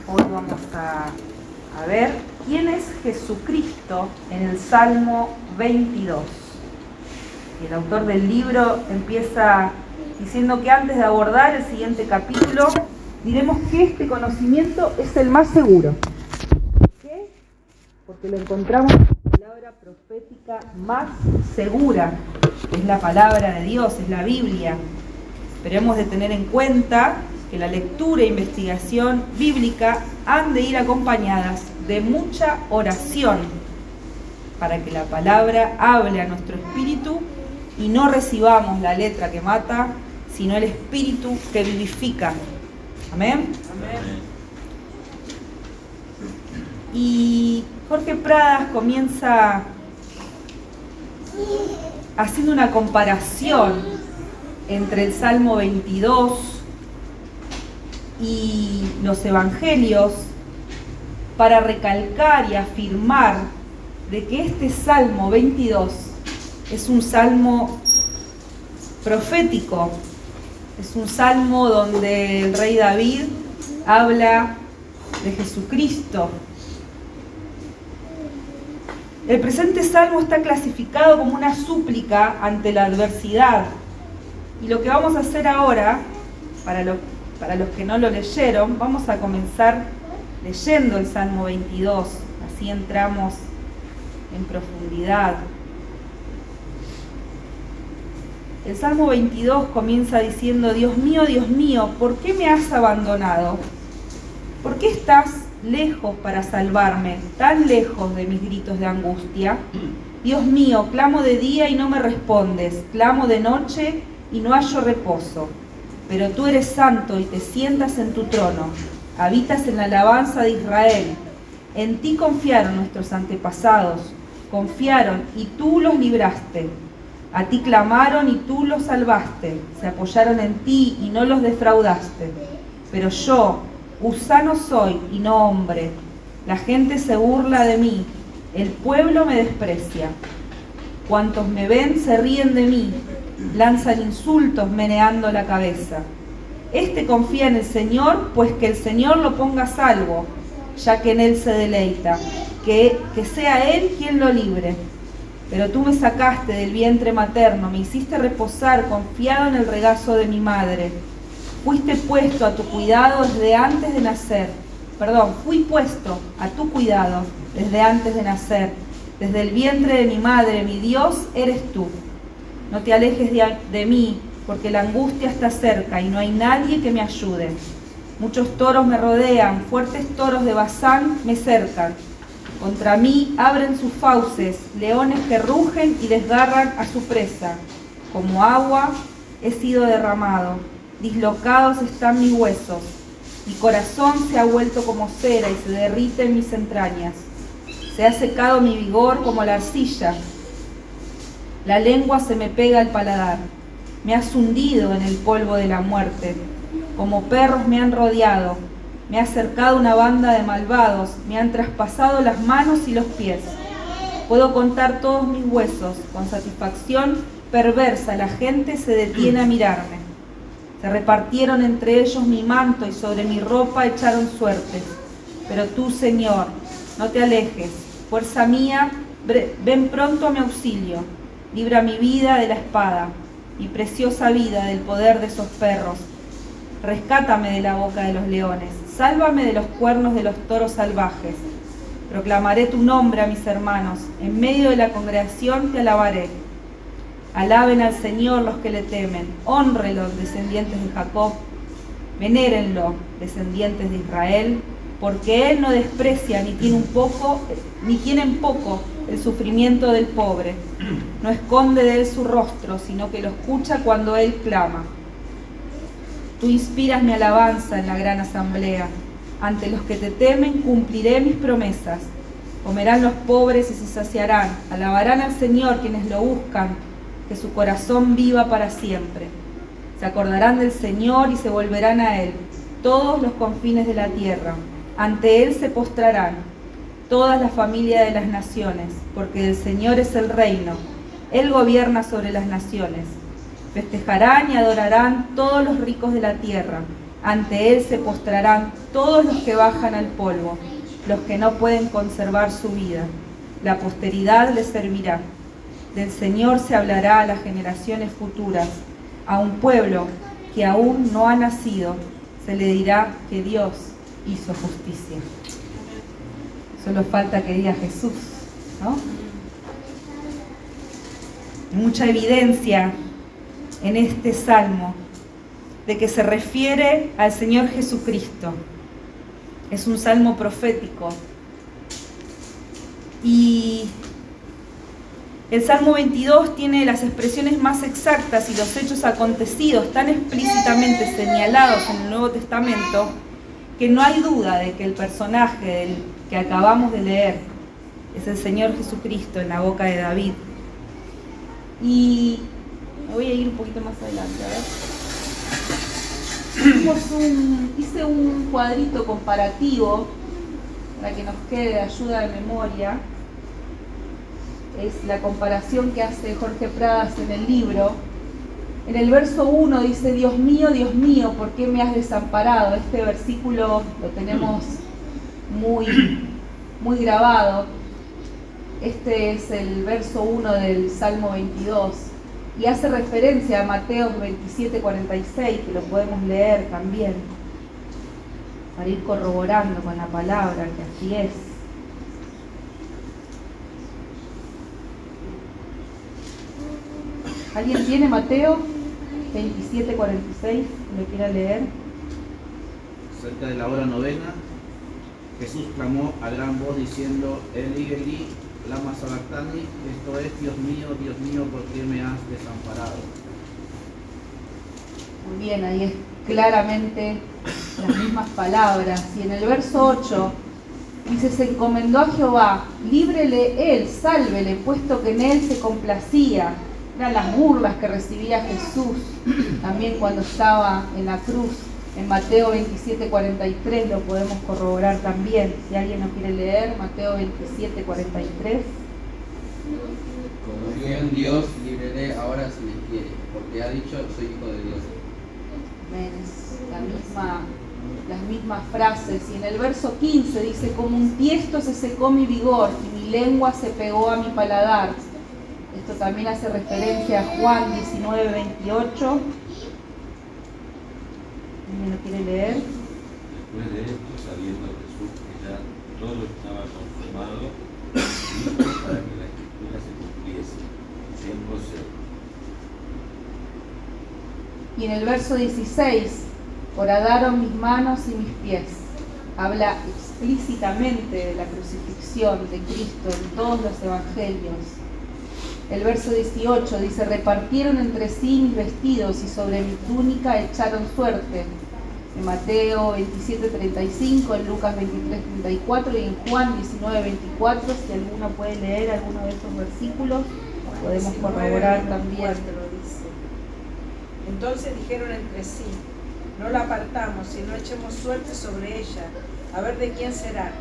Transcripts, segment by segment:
Hoy vamos a ver quién es Jesucristo en el Salmo 22. El autor del libro empieza diciendo que antes de abordar el siguiente capítulo, diremos que este conocimiento es el más seguro. ¿Por qué? Porque lo encontramos en la palabra profética más segura. Es la palabra de Dios, es la Biblia. Pero hemos de tener en cuenta que la lectura e investigación bíblica han de ir acompañadas de mucha oración para que la palabra hable a nuestro espíritu y no recibamos la letra que mata, sino el espíritu que vivifica. Amén. Amén. Y Jorge Pradas comienza haciendo una comparación entre el Salmo 22 y los evangelios para recalcar y afirmar de que este Salmo 22 es un salmo profético, es un salmo donde el rey David habla de Jesucristo. El presente salmo está clasificado como una súplica ante la adversidad. Y lo que vamos a hacer ahora, para los que no lo leyeron, vamos a comenzar leyendo el Salmo 22, así entramos en profundidad. El Salmo 22 comienza diciendo: Dios mío, ¿por qué me has abandonado? ¿Por qué estás lejos para salvarme, tan lejos de mis gritos de angustia? Dios mío, clamo de día y no me respondes, clamo de noche y no hallo reposo. Pero tú eres santo y te sientas en tu trono, habitas en la alabanza de Israel. En ti confiaron nuestros antepasados, confiaron y tú los libraste. A ti clamaron y tú los salvaste, se apoyaron en ti y no los defraudaste. Pero yo, gusano soy y no hombre, la gente se burla de mí, el pueblo me desprecia. Cuantos me ven se ríen de mí, lanzan insultos meneando la cabeza. Este confía en el Señor, pues que el Señor lo ponga a salvo, ya que en Él se deleita, que sea Él quien lo libre. Pero tú me sacaste del vientre materno, me hiciste reposar confiado en el regazo de mi madre. Fuiste puesto a tu cuidado desde antes de nacer. Fui puesto a tu cuidado desde antes de nacer. Desde el vientre de mi madre, mi Dios, eres tú. No te alejes de mí, porque la angustia está cerca y no hay nadie que me ayude. Muchos toros me rodean, fuertes toros de Basán me cercan. Contra mí abren sus fauces, leones que rugen y desgarran a su presa. Como agua he sido derramado, dislocados están mis huesos. Mi corazón se ha vuelto como cera y se derrite en mis entrañas. Se ha secado mi vigor como la arcilla. La lengua se me pega al paladar. Me has hundido en el polvo de la muerte. Como perros me han rodeado. Me ha acercado una banda de malvados. Me han traspasado las manos y los pies. Puedo contar todos mis huesos. Con satisfacción perversa la gente se detiene a mirarme. Se repartieron entre ellos mi manto y sobre mi ropa echaron suerte. Pero tú, Señor, no te alejes. Fuerza mía, ven pronto a mi auxilio. Libra mi vida de la espada, mi preciosa vida del poder de esos perros. Rescátame de la boca de los leones, sálvame de los cuernos de los toros salvajes. Proclamaré tu nombre a mis hermanos, en medio de la congregación te alabaré. Alaben al Señor los que le temen, hónrenlo, descendientes de Jacob. Venérenlo, descendientes de Israel, porque Él no desprecia ni tiene en poco el sufrimiento del pobre. No esconde de Él su rostro, sino que lo escucha cuando Él clama. Tú inspiras mi alabanza en la gran asamblea. Ante los que te temen cumpliré mis promesas. Comerán los pobres y se saciarán. Alabarán al Señor quienes lo buscan, que su corazón viva para siempre. Se acordarán del Señor y se volverán a Él, todos los confines de la tierra. Ante Él se postrarán todas las familias de las naciones, porque del Señor es el reino. Él gobierna sobre las naciones. Festejarán y adorarán todos los ricos de la tierra. Ante Él se postrarán todos los que bajan al polvo, los que no pueden conservar su vida. La posteridad les servirá. Del Señor se hablará a las generaciones futuras. A un pueblo que aún no ha nacido, se le dirá que Dios hizo justicia. Solo falta que diga Jesús, ¿no? Mucha evidencia en este salmo de que se refiere al Señor Jesucristo. Es un salmo profético. Y el Salmo 22 tiene las expresiones más exactas y los hechos acontecidos tan explícitamente señalados en el Nuevo Testamento que no hay duda de que el personaje que acabamos de leer es el Señor Jesucristo en la boca de David. Y me voy a ir un poquito más adelante, a ver. Hice un cuadrito comparativo para que nos quede de ayuda de memoria. Es la comparación que hace Jorge Pradas en el libro. En el verso 1 dice: Dios mío, ¿por qué me has desamparado? Este versículo lo tenemos muy grabado. Este es el verso 1 del Salmo 22 y hace referencia a Mateo 27:46, que lo podemos leer también para ir corroborando con la palabra que así es. ¿Alguien tiene Mateo 27:46? ¿Lo quiera leer? Cerca de la hora novena, Jesús clamó a gran voz diciendo: Eli, Eli, lama sabactani, esto es: Dios mío, ¿por qué me has desamparado? Muy bien, ahí es claramente las mismas palabras. Y en el verso 8 dice: se encomendó a Jehová, líbrele él, sálvele, puesto que en él se complacía. Eran las burlas que recibía Jesús también cuando estaba en la cruz. En Mateo 27:43 lo podemos corroborar también. Si alguien nos quiere leer, Mateo 27:43. Confío en Dios, líbrele ahora si me quiere, porque ha dicho: soy hijo de Dios. Amén. Es las mismas frases. Y en el verso 15 dice: como un tiesto se secó mi vigor y mi lengua se pegó a mi paladar. Esto también hace referencia a Juan 19:28. ¿Alguien lo quiere leer? Después de esto, sabiendo Jesús que ya todo estaba consumado, dijo para que la escritura se cumpliese: tengo sed. Y en el verso 16, horadaron mis manos y mis pies. Habla explícitamente de la crucifixión de Cristo en todos los evangelios. El verso 18 dice: repartieron entre sí mis vestidos y sobre mi túnica echaron suerte. En Mateo 27:35, en Lucas 23:34 y en Juan 19:24. Si alguno puede leer alguno de estos versículos, podemos corroborar también. Entonces dijeron entre sí: no la apartamos, sino echemos suerte sobre ella, a ver de quién será.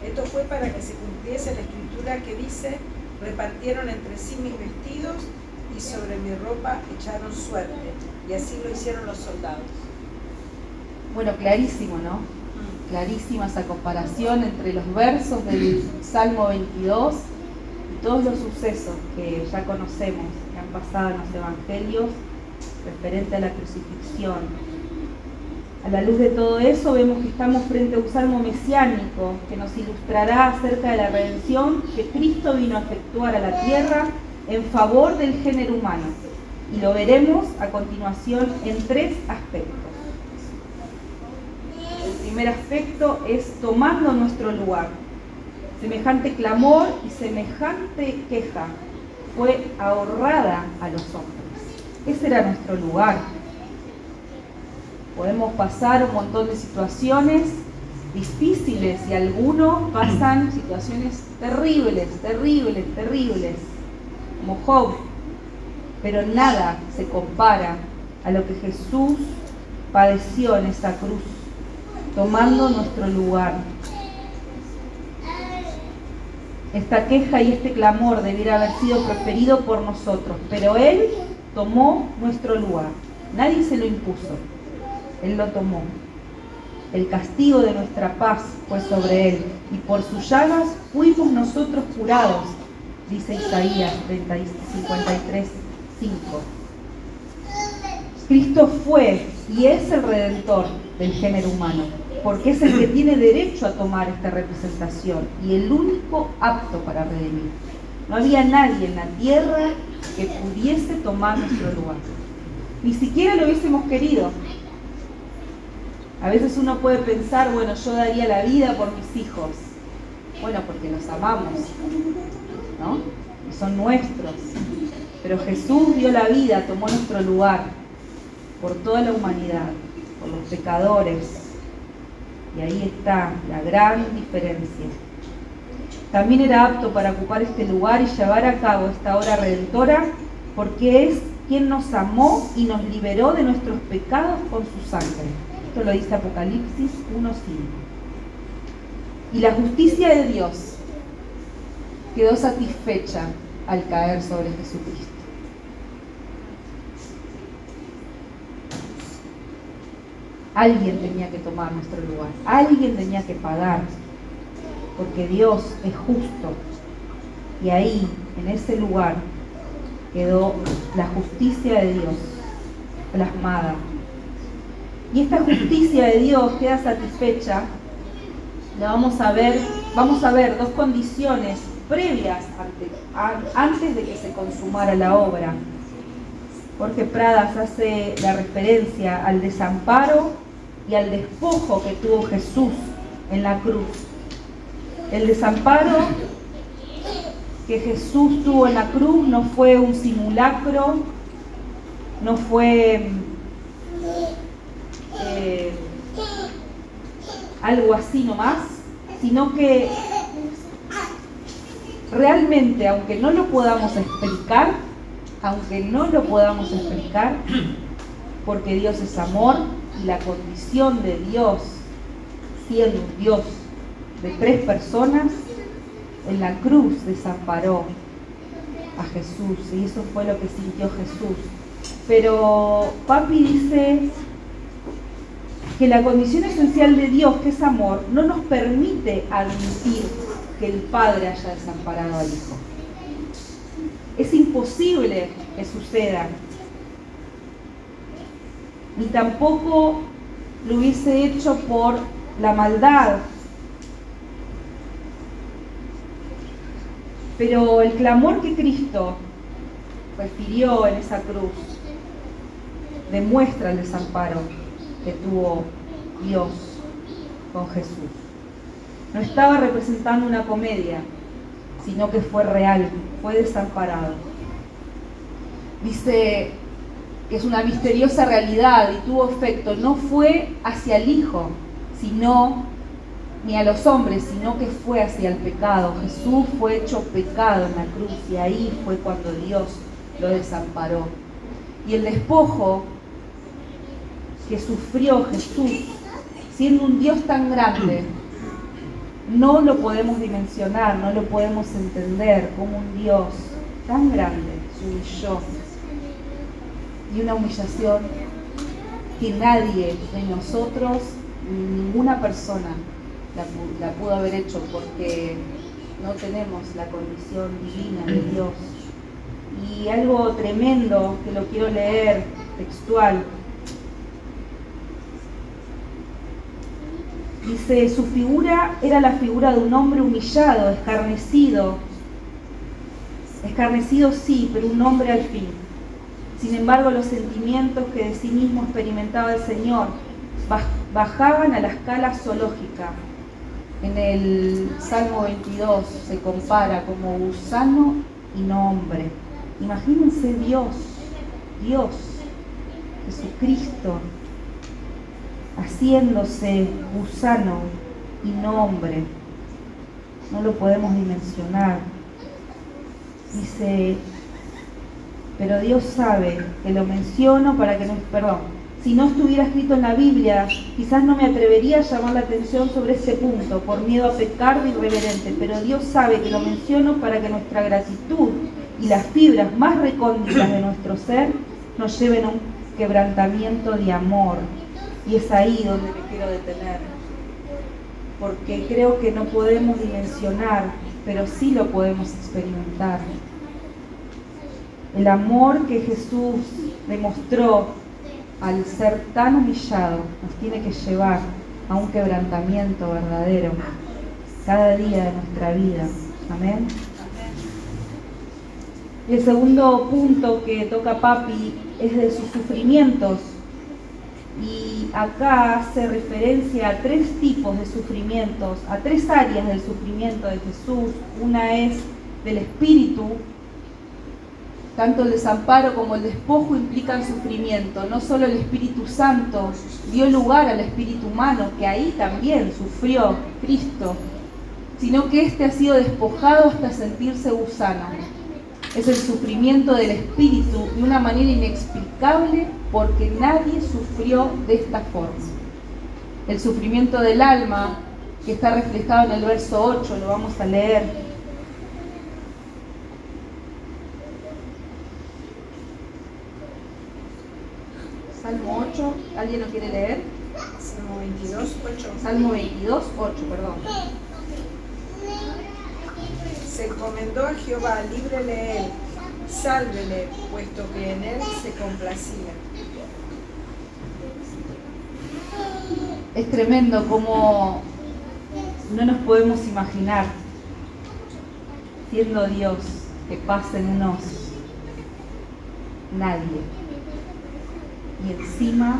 Esto fue para que se cumpliese la escritura que dice: repartieron entre sí mis vestidos y sobre mi ropa echaron suerte. Y así lo hicieron los soldados. Bueno, clarísimo, ¿no? Clarísima esa comparación entre los versos del Salmo 22 y todos los sucesos que ya conocemos, que han pasado en los evangelios referente a la crucifixión. A la luz de todo eso vemos que estamos frente a un salmo mesiánico que nos ilustrará acerca de la redención que Cristo vino a efectuar a la tierra en favor del género humano. Y lo veremos a continuación en 3 aspectos. El primer aspecto es tomando nuestro lugar. Semejante clamor y semejante queja fue ahorrada a los hombres. Ese era nuestro lugar. Podemos pasar un montón de situaciones difíciles y algunos pasan situaciones terribles, como Job, pero nada se compara a lo que Jesús padeció en esa cruz, tomando nuestro lugar. Esta queja y este clamor debiera haber sido proferido por nosotros, pero Él tomó nuestro lugar, nadie se lo impuso. Él lo tomó. El castigo de nuestra paz fue sobre él, y por sus llagas fuimos nosotros curados, dice Isaías 53:5. Cristo fue y es el Redentor del género humano, porque es el que tiene derecho a tomar esta representación y el único apto para redimir. No había nadie en la tierra que pudiese tomar nuestro lugar. Ni siquiera lo hubiésemos querido. A veces uno puede pensar, bueno, yo daría la vida por mis hijos. Bueno, porque los amamos, ¿no? Y son nuestros. Pero Jesús dio la vida, tomó nuestro lugar por toda la humanidad, por los pecadores. Y ahí está la gran diferencia. También era apto para ocupar este lugar y llevar a cabo esta obra redentora, porque es quien nos amó y nos liberó de nuestros pecados con su sangre. Esto lo dice Apocalipsis 1:5. Y la justicia de Dios quedó satisfecha al caer sobre Jesucristo. Alguien tenía que tomar nuestro lugar, alguien tenía que pagar, porque Dios es justo. Y ahí, en ese lugar, quedó la justicia de Dios plasmada. Y esta justicia de Dios queda satisfecha. Vamos a ver dos condiciones previas antes de que se consumara la obra. Jorge Pradas hace la referencia al desamparo y al despojo que tuvo Jesús en la cruz. El desamparo que Jesús tuvo en la cruz no fue un simulacro, no fue algo así nomás, sino que realmente, aunque no lo podamos explicar, porque Dios es amor y la condición de Dios, siendo un Dios de 3 personas, en la cruz desamparó a Jesús, y eso fue lo que sintió Jesús. Pero Papi dice que la condición esencial de Dios, que es amor, no nos permite admitir que el Padre haya desamparado al Hijo. Es imposible que suceda. Ni tampoco lo hubiese hecho por la maldad. Pero el clamor que Cristo refirió en esa cruz demuestra el desamparo que tuvo Dios con Jesús. No estaba representando una comedia, sino que fue real, fue desamparado. Dice que es una misteriosa realidad y tuvo efecto. No fue hacia el Hijo, ni a los hombres, sino que fue hacia el pecado. Jesús fue hecho pecado en la cruz y ahí fue cuando Dios lo desamparó. Y el despojo que sufrió Jesús, siendo un Dios tan grande, no lo podemos dimensionar, no lo podemos entender como un Dios tan grande se humilló. Y una humillación que nadie de nosotros, ninguna persona la pudo haber hecho, porque no tenemos la condición divina de Dios. Y algo tremendo que lo quiero leer textual. Dice, su figura era la figura de un hombre humillado, escarnecido sí, pero un hombre al fin. Sin embargo, los sentimientos que de sí mismo experimentaba el Señor bajaban a la escala zoológica. En el Salmo 22 se compara como gusano y no hombre. Imagínense Dios, Jesucristo, haciéndose gusano y no hombre. No lo podemos dimensionar. Dice, pero Dios sabe que lo menciono para que si no estuviera escrito en la Biblia, quizás no me atrevería a llamar la atención sobre ese punto, por miedo a pecar de irreverente, pero Dios sabe que lo menciono para que nuestra gratitud y las fibras más recónditas de nuestro ser nos lleven a un quebrantamiento de amor Y es ahí donde me quiero detener, porque creo que no podemos dimensionar, pero sí lo podemos experimentar. El amor que Jesús demostró al ser tan humillado nos tiene que llevar a un quebrantamiento verdadero cada día de nuestra vida. Amén. El segundo punto que toca Papi es de sus sufrimientos. Y acá hace referencia a 3 tipos de sufrimientos, a 3 áreas del sufrimiento de Jesús. Una es del espíritu. Tanto el desamparo como el despojo implican sufrimiento. No solo el Espíritu Santo dio lugar al espíritu humano, que ahí también sufrió Cristo, sino que éste ha sido despojado hasta sentirse gusano. Es el sufrimiento del espíritu de una manera inexplicable, porque nadie sufrió de esta forma. El sufrimiento del alma, que está reflejado en el verso 8, lo vamos a leer. Salmo 8, ¿alguien lo quiere leer? Salmo 22, 8. Salmo 22, 8, perdón. Se encomendó a Jehová, líbrele él, sálvele, puesto que en él se complacía. Es tremendo como no nos podemos imaginar, siendo Dios, que pásennos nadie. Y encima,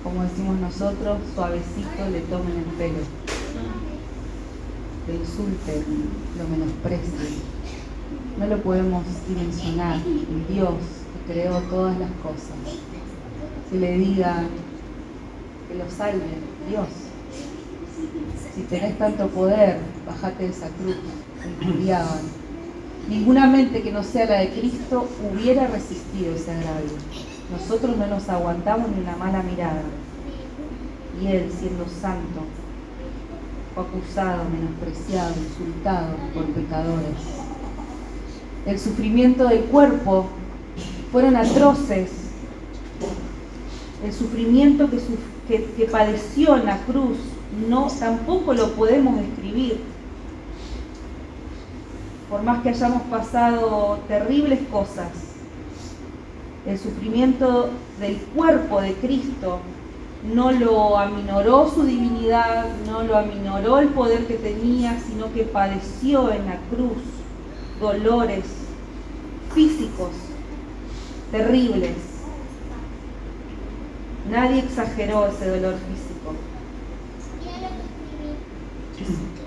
como decimos nosotros, suavecito le tomen el pelo. Lo insulten, lo menosprecien. No lo podemos dimensionar. El Dios que creó todas las cosas, que le diga que lo salve, Dios. Si tenés tanto poder, bajate de esa cruz. Injuriaban. Ninguna mente que no sea la de Cristo hubiera resistido ese agravio. Nosotros no nos aguantamos ni una mala mirada. Y Él, siendo santo, fue acusado, menospreciado, insultado por pecadores. El sufrimiento del cuerpo fueron atroces. El sufrimiento que padeció en la cruz tampoco lo podemos describir. Por más que hayamos pasado terribles cosas, el sufrimiento del cuerpo de Cristo no lo aminoró su divinidad, no lo aminoró el poder que tenía, sino que padeció en la cruz dolores físicos terribles. Nadie exageró ese dolor físico.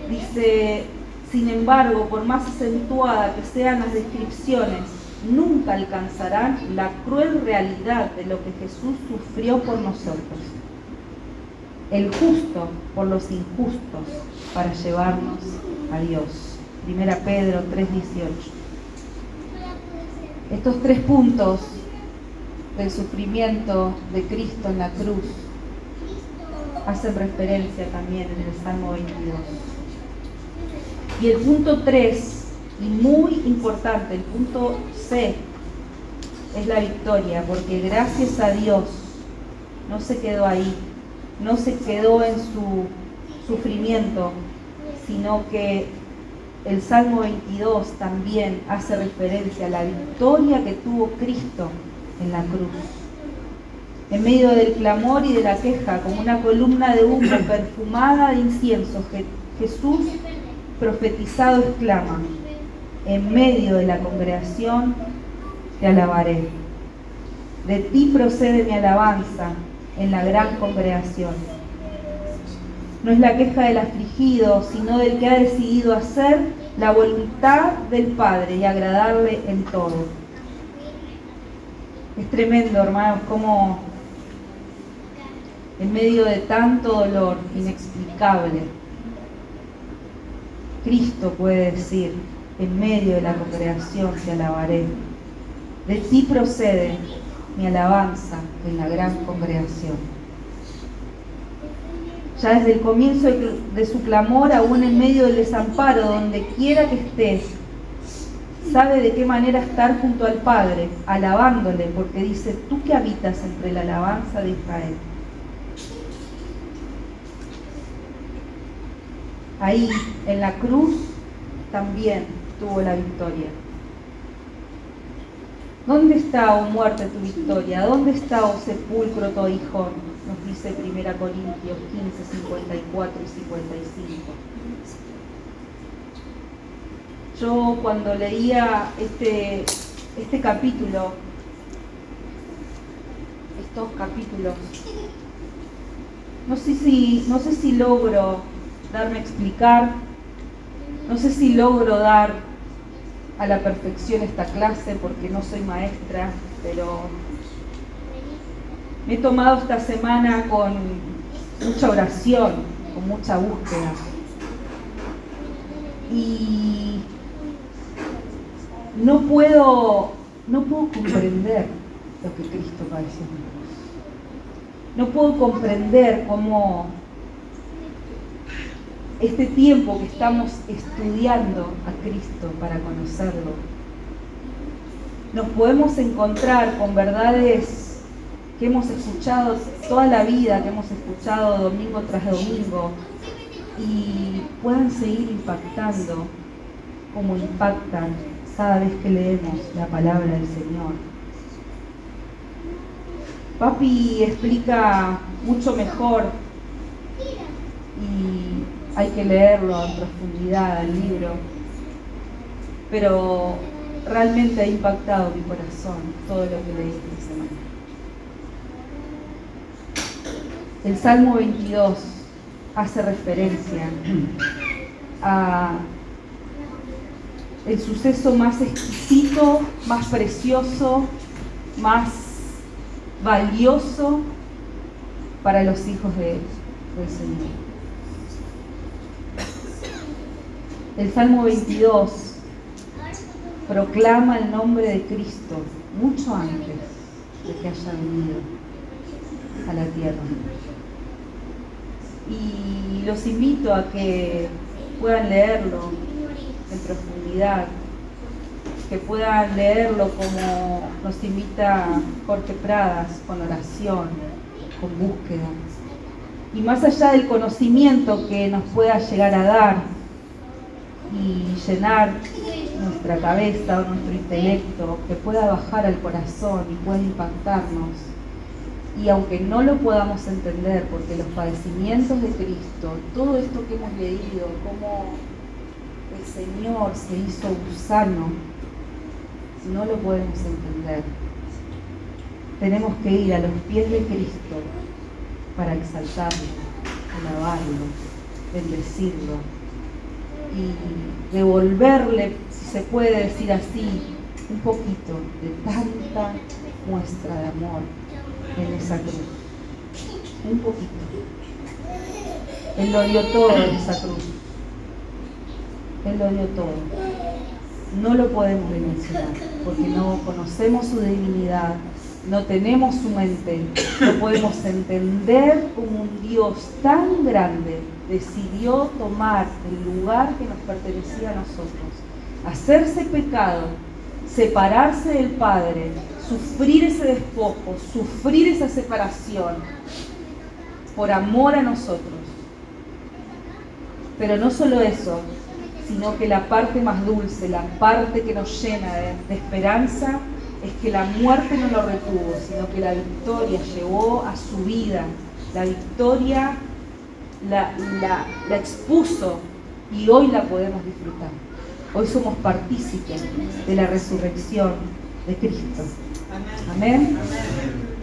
Dice, sin embargo, por más acentuada que sean las descripciones, nunca alcanzarán la cruel realidad de lo que Jesús sufrió por nosotros. El justo por los injustos, para llevarnos a Dios. 1 Pedro 3:18. Estos 3 puntos del sufrimiento de Cristo en la cruz hacen referencia también en el Salmo 22. Y el punto 3, y muy importante, el punto C, es la victoria, porque gracias a Dios no se quedó ahí, no se quedó en su sufrimiento, sino que el Salmo 22 también hace referencia a la victoria que tuvo Cristo en la cruz. En medio del clamor y de la queja, como una columna de humo perfumada de incienso, Jesús profetizado exclama: en medio de la congregación te alabaré. De ti procede mi alabanza en la gran congregación. No es la queja del afligido, sino del que ha decidido hacer la voluntad del Padre y agradarle en todo. Es tremendo, hermanos, cómo en medio de tanto dolor inexplicable, Cristo puede decir: en medio de la congregación te alabaré. De ti procede mi alabanza en la gran congregación. Ya desde el comienzo de su clamor, aún en medio del desamparo, donde quiera que estés, sabe de qué manera estar junto al Padre, alabándole, porque dice: tú que habitas entre la alabanza de Israel. ahí en la cruz también tuvo la victoria. ¿Dónde está, oh muerte, tu victoria? ¿Dónde está, oh sepulcro, tu aguijón? Nos dice 1 Corintios 15, 54 y 55. Yo cuando leía este capítulo, estos capítulos, no sé si logro darme a explicar, no sé si logro dar a la perfección esta clase porque no soy maestra, pero me he tomado esta semana con mucha oración, con mucha búsqueda. Y no puedo comprender lo que Cristo padeció en la cruz. No puedo comprender cómo este tiempo que estamos estudiando a Cristo para conocerlo, nos podemos encontrar con verdades que hemos escuchado toda la vida, que hemos escuchado domingo tras domingo, y puedan seguir impactando como impactan cada vez que leemos la palabra del Señor. Papi explica mucho mejor y hay que leerlo en profundidad el libro, pero realmente ha impactado mi corazón todo lo que leí esta semana. El Salmo 22 hace referencia a el suceso más exquisito, más precioso, más valioso para los hijos del Señor. El Salmo 22 proclama el nombre de Cristo mucho antes de que haya venido a la tierra. Y los invito a que puedan leerlo en profundidad, que puedan leerlo como nos invita Jorge Pradas, con oración, con búsqueda. Y más allá del conocimiento que nos pueda llegar a dar y llenar nuestra cabeza o nuestro intelecto, que pueda bajar al corazón y pueda impactarnos. Y aunque no lo podamos entender, porque los padecimientos de Cristo, todo esto que hemos leído, cómo el Señor se hizo gusano, no lo podemos entender. Tenemos que ir a los pies de Cristo para exaltarlo, alabarlo, bendecirlo y devolverle, si se puede decir así, un poquito de tanta muestra de amor en esa cruz. Un poquito. Él lo dio todo en esa cruz. Él lo dio todo. No lo podemos dimensionar porque no conocemos su divinidad, no tenemos su mente, no podemos entender cómo un Dios tan grande decidió tomar el lugar que nos pertenecía a nosotros, hacerse pecado, separarse del Padre, sufrir ese despojo, sufrir esa separación por amor a nosotros. Pero no solo eso, sino que la parte más dulce, la parte que nos llena de esperanza, es que la muerte no lo retuvo, sino que la victoria llevó a su vida. La victoria la expuso y hoy la podemos disfrutar. Hoy somos partícipes de la resurrección de Cristo. Amén. Amén.